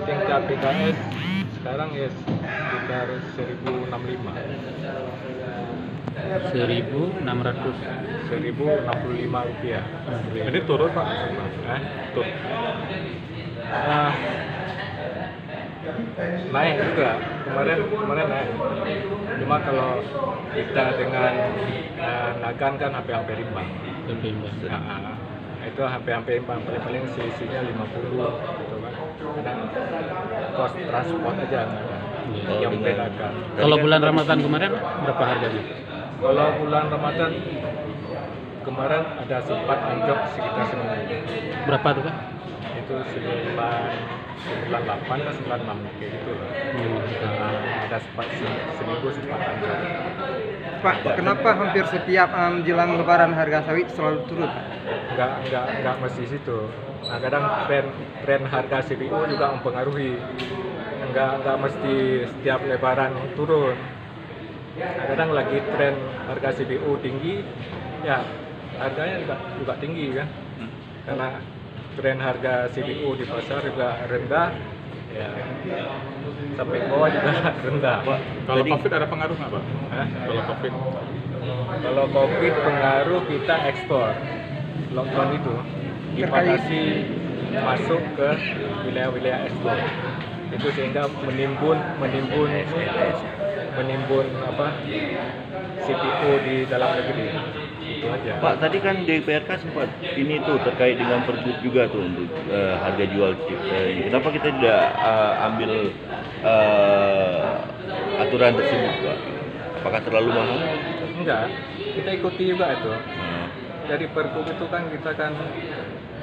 tingkat PKS sekarang ya sekitar 1065. 1.600. 1065 rupiah. Ini turun Pak? Turun. Naik juga, kemarin naik. Cuma kalau kita dengan Nagan kan hampir imbang. Itu hampir imbang, paling selisihnya 50 gitu kan. Karena cost transport aja yang membedakan. Kalau bulan Ramadan kemarin berapa harganya? Kalau bulan Ramadan kemarin ada sempat anjlok sekitar 9. Berapa tuh Pak? Itu 98 atau 96 kayak gitu lah. Ada sempat seminggu sempat anjlok. Pak, kenapa hampir setiap jelang Lebaran harga sawit selalu turun? Enggak mesti situ. Nah, kadang tren harga CPO juga mempengaruhi. Enggak mesti setiap Lebaran turun. Nah, kadang lagi tren harga CPO tinggi, ya harganya juga tinggi kan. Karena tren harga CPO di pasar juga rendah, ya sampai bawah juga rendah. Kalau COVID ada pengaruh nggak Pak? Kalau COVID pengaruh kita ekspor. Lockdown itu dibatasi masuk ke wilayah-wilayah ekspor. Itu sehingga menimbun CPO di dalam negeri. Itu aja. Pak, tadi kan DPRK sempat ini tuh terkait dengan pergub juga tuh untuk harga jual chip. Kenapa kita tidak ambil aturan tersebut, Pak? Apakah terlalu mahal? Enggak, kita ikuti juga itu. Dari pergub itu kan kita kan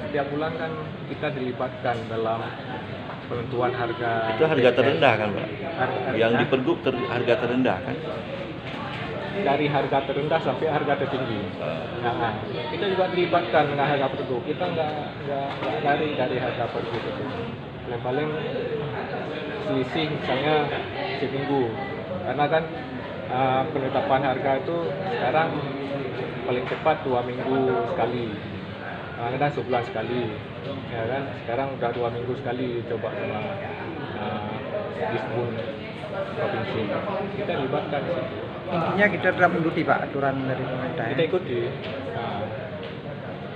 setiap bulan kan kita dilibatkan dalam penentuan harga. Itu harga terendah kan, Pak? Yang di pergub harga terendah kan? Dari harga terendah sampai harga tertinggi. Nah, kita juga dilibatkan dengan harga pergub. Kita nggak dari harga pergub itu. Paling selisih misalnya seminggu. Karena kan penetapan harga itu sekarang paling cepat 2 minggu sekali. Kadang sebulan sekali. Ya kan? Sekarang udah 2 minggu sekali coba sama Disbun provinsi. Kita libatkan di situ. Intinya kita tetap mengikuti Pak aturan dari pemerintah. Kita ikuti.